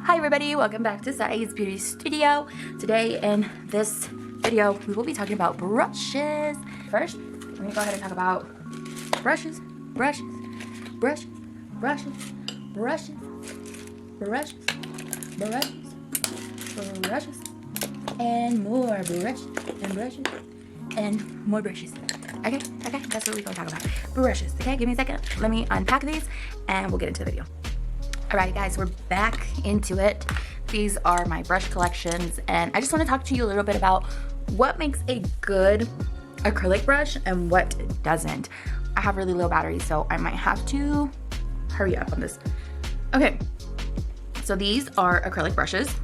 Hi everybody, welcome back to Sai's Beauty Studio. Today in this video, we will be talking about brushes. First, we're gonna go ahead and talk about brushes, brushes, brushes, brushes, brushes, brushes, brushes, brushes, and more brushes, and brushes, and more brushes. Okay, that's what we're gonna talk about. Brushes, okay? Give me a second. Let me unpack these and we'll get into the video. Alright guys, we're back into it. These are my brush collections and I just want to talk to you a little bit about what makes a good acrylic brush and what doesn't. I have really low battery, so I might have to hurry up on this. Okay, so these are acrylic brushes.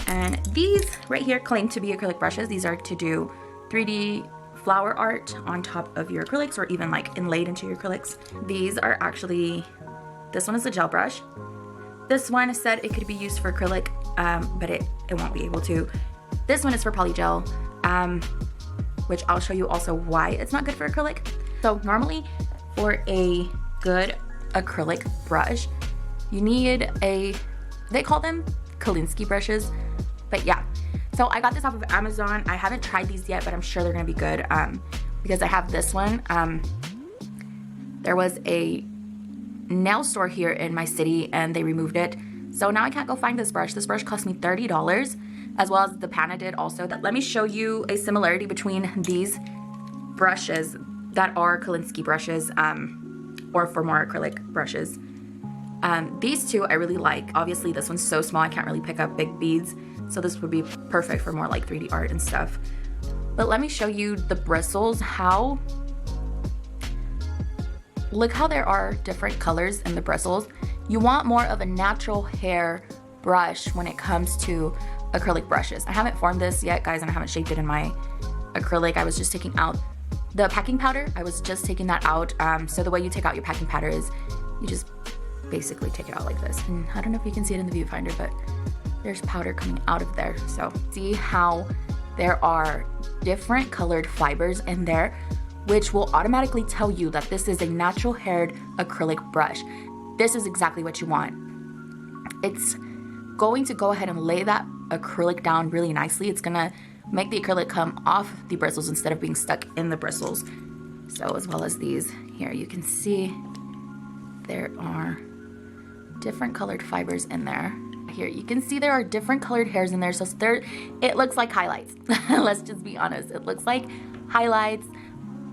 And these right here claim to be acrylic brushes. These are to do 3D flower art on top of your acrylics or even like inlaid into your acrylics. These are actually, this one is a gel brush. This one said it could be used for acrylic, but it won't be able to. This one is for Poly Gel, which I'll show you also why it's not good for acrylic. So normally for a good acrylic brush, you need they call them Kolinski brushes, but yeah. So I got this off of Amazon. I haven't tried these yet, but I'm sure they're gonna be good because I have this one. There was a nail store here in my city and they removed it, so now I can't go find this brush. This brush cost me $30, as well as the Pana did also. Let me show you a similarity between these brushes that are Kolinski brushes or for more acrylic brushes. These two I really like. Obviously this one's so small I can't really pick up big beads, so this would be perfect for more like 3D art and stuff. But let me show you the bristles. Look how there are different colors in the bristles. You want more of a natural hair brush when it comes to acrylic brushes. I haven't formed this yet, guys, and I haven't shaped it in my acrylic. I was just taking out the packing powder. I was just taking that out. So the way you take out your packing powder is you just basically take it out like this. And I don't know if you can see it in the viewfinder, but there's powder coming out of there. So see how there are different colored fibers in there, which will automatically tell you that this is a natural haired acrylic brush. This is exactly what you want. It's going to go ahead and lay that acrylic down really nicely. It's gonna make the acrylic come off the bristles instead of being stuck in the bristles. So as well as these here, you can see there are different colored fibers in there. Here you can see there are different colored hairs in there, so it looks like highlights. Let's just be honest, it looks like highlights.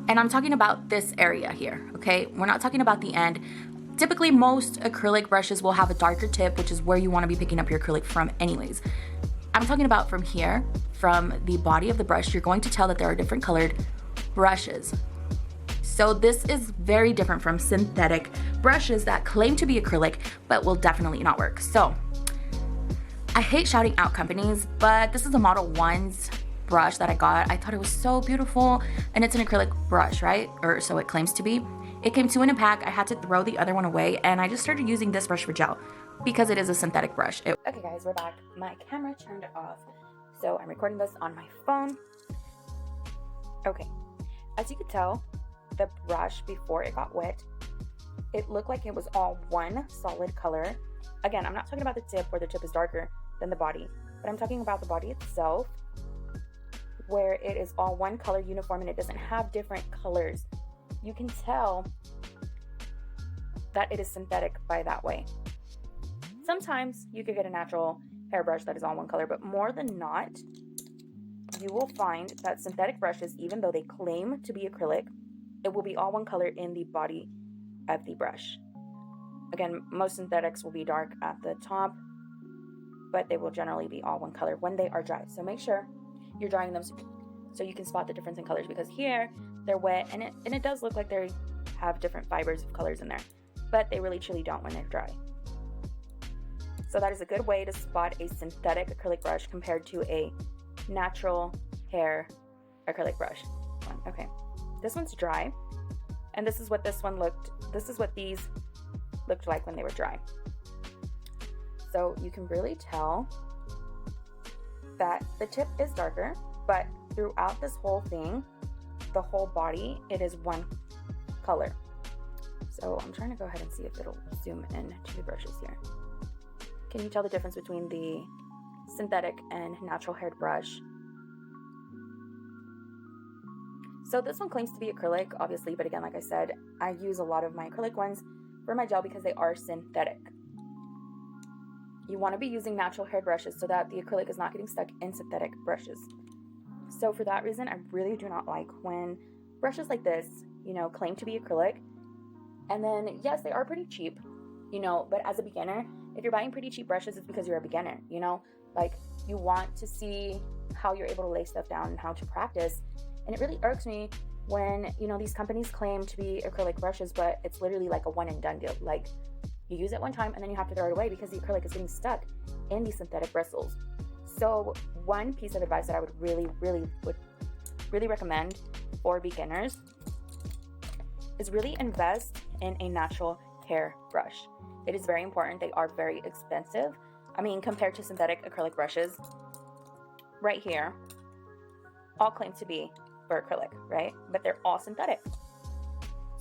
And I'm talking about this area here, okay? We're not talking about the end. Typically, most acrylic brushes will have a darker tip, which is where you want to be picking up your acrylic from anyways. I'm talking about from here, from the body of the brush, you're going to tell that there are different colored brushes. So this is very different from synthetic brushes that claim to be acrylic, but will definitely not work. So I hate shouting out companies, but this is a Model 1's brush that I got. I thought it was so beautiful, and it's an acrylic brush, right? Or so it claims to be. It came 2 in a pack. I had to throw the other one away, and I just started using this brush for gel because it is a synthetic brush. Okay guys, we're back. My camera turned off, so I'm recording this on my phone. Okay, as you could tell, the brush before it got wet, it looked like it was all one solid color. Again, I'm not talking about the tip where the tip is darker than the body, but I'm talking about the body itself, where it is all one color uniform and it doesn't have different colors. You can tell that it is synthetic by that way. Sometimes you could get a natural hairbrush that is all one color, but more than not, you will find that synthetic brushes, even though they claim to be acrylic, it will be all one color in the body of the brush. Again, most synthetics will be dark at the top, but they will generally be all one color when they are dry. So make sure you're drying them so you can spot the difference in colors, because here they're wet and it does look like they have different fibers of colors in there, but they really truly don't when they're dry. So that is a good way to spot a synthetic acrylic brush compared to a natural hair acrylic brush. Okay, this one's dry, and this is what these looked like when they were dry. So you can really tell that the tip is darker, but throughout this whole thing, the whole body, it is one color. So I'm trying to go ahead and see if it'll zoom in to the brushes here. Can you tell the difference between the synthetic and natural haired brush? So this one claims to be acrylic, obviously, but again, like I said, I use a lot of my acrylic ones for my gel because they are synthetic. You want to be using natural haired brushes so that the acrylic is not getting stuck in synthetic brushes. So for that reason, I really do not like when brushes like this, you know, claim to be acrylic. And then, yes, they are pretty cheap, you know, but as a beginner, if you're buying pretty cheap brushes, it's because you're a beginner, you know, like you want to see how you're able to lay stuff down and how to practice. And it really irks me when, you know, these companies claim to be acrylic brushes, but it's literally like a one and done deal. Like you use it one time and then you have to throw it away because the acrylic is getting stuck in these synthetic bristles. So one piece of advice that I would really recommend for beginners is really invest in a natural hair brush. It is very important. They are very expensive. I mean, compared to synthetic acrylic brushes, right here, all claim to be for acrylic, right? But they're all synthetic.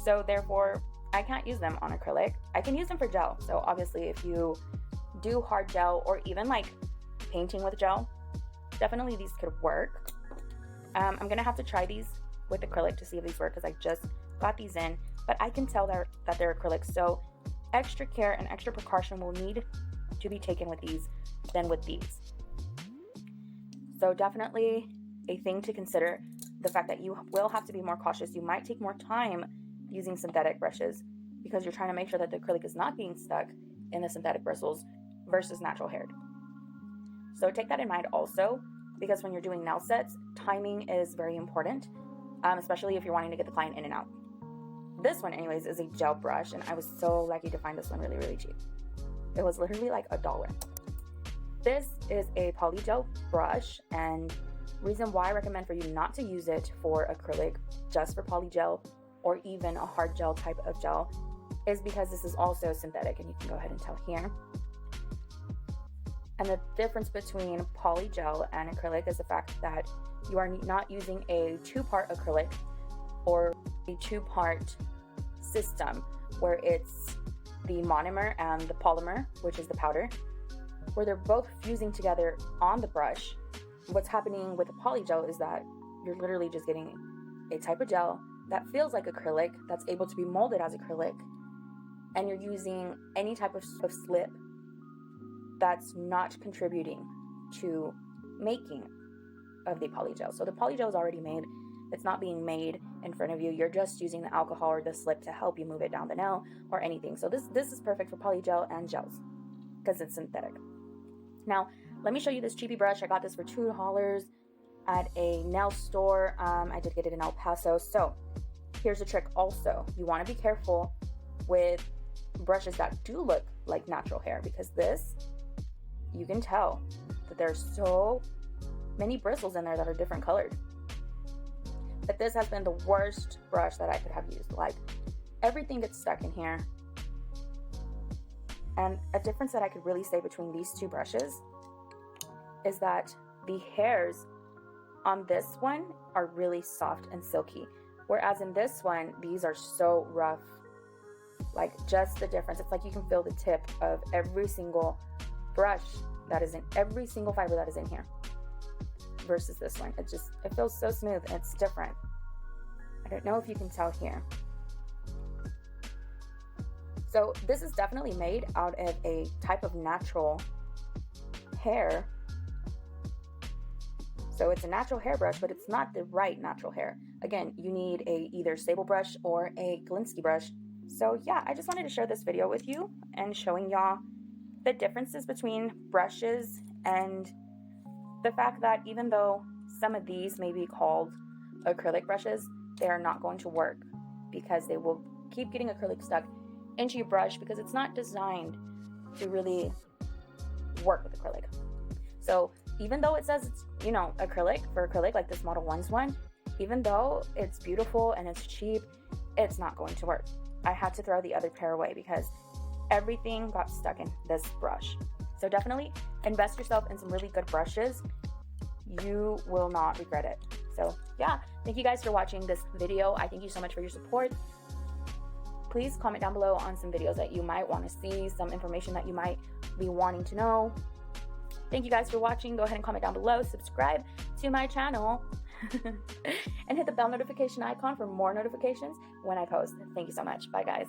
So therefore, I can't use them on acrylic. I can use them for gel. So obviously, if you do hard gel or even like painting with gel, definitely these could work. I'm gonna have to try these with acrylic to see if these work because I just got these in, but I can tell that they're acrylic. So extra care and extra precaution will need to be taken with these than with these. So definitely a thing to consider, the fact that you will have to be more cautious. You might take more time using synthetic brushes because you're trying to make sure that the acrylic is not being stuck in the synthetic bristles versus natural haired. So take that in mind also, because when you're doing nail sets, timing is very important, especially if you're wanting to get the client in and out. This one anyways is a gel brush, and I was so lucky to find this one really cheap. It was literally like $1. This is a Poly Gel brush, and reason why I recommend for you not to use it for acrylic, just for Poly Gel or even a hard gel type of gel, is because this is also synthetic, and you can go ahead and tell here. And the difference between Poly Gel and acrylic is the fact that you are not using a 2-part acrylic or a 2-part system where it's the monomer and the polymer, which is the powder, where they're both fusing together on the brush. What's happening with the Poly Gel is that you're literally just getting a type of gel that feels like acrylic, that's able to be molded as acrylic, and you're using any type of slip that's not contributing to making of the Poly Gel. So the Poly Gel is already made. It's not being made in front of you. You're just using the alcohol or the slip to help you move it down the nail or anything. So this is perfect for Poly Gel and gels because it's synthetic. Now, let me show you this cheapy brush. I got this for $2 at a nail store. I did get it in El Paso. So here's a trick also. You want to be careful with brushes that do look like natural hair, because this, you can tell that there's so many bristles in there that are different colored. But this has been the worst brush that I could have used. Like, everything gets stuck in here. And a difference that I could really say between these two brushes is that the hairs on this one are really soft and silky, whereas in this one, these are so rough. Like, just the difference. It's like you can feel the tip of every single brush that is in every single fiber that is in here versus this one. It feels so smooth and it's different. I don't know if you can tell here. So this is definitely made out of a type of natural hair. So it's a natural hairbrush, but it's not the right natural hair. Again, you need a either sable brush or a Kolinski brush. So yeah, I just wanted to share this video with you and showing y'all the differences between brushes and the fact that even though some of these may be called acrylic brushes, they are not going to work because they will keep getting acrylic stuck into your brush because it's not designed to really work with acrylic. So even though it says it's, you know, acrylic for acrylic, like this Model 1's one, even though it's beautiful and it's cheap, it's not going to work. I had to throw the other pair away because everything got stuck in this brush. So definitely invest yourself in some really good brushes. You will not regret it. So yeah, thank you guys for watching this video. I thank you so much for your support. Please comment down below on some videos that you might want to see, some information that you might be wanting to know. Thank you guys for watching. Go ahead and comment down below. Subscribe to my channel. And hit the bell notification icon for more notifications when I post. Thank you so much. Bye, guys.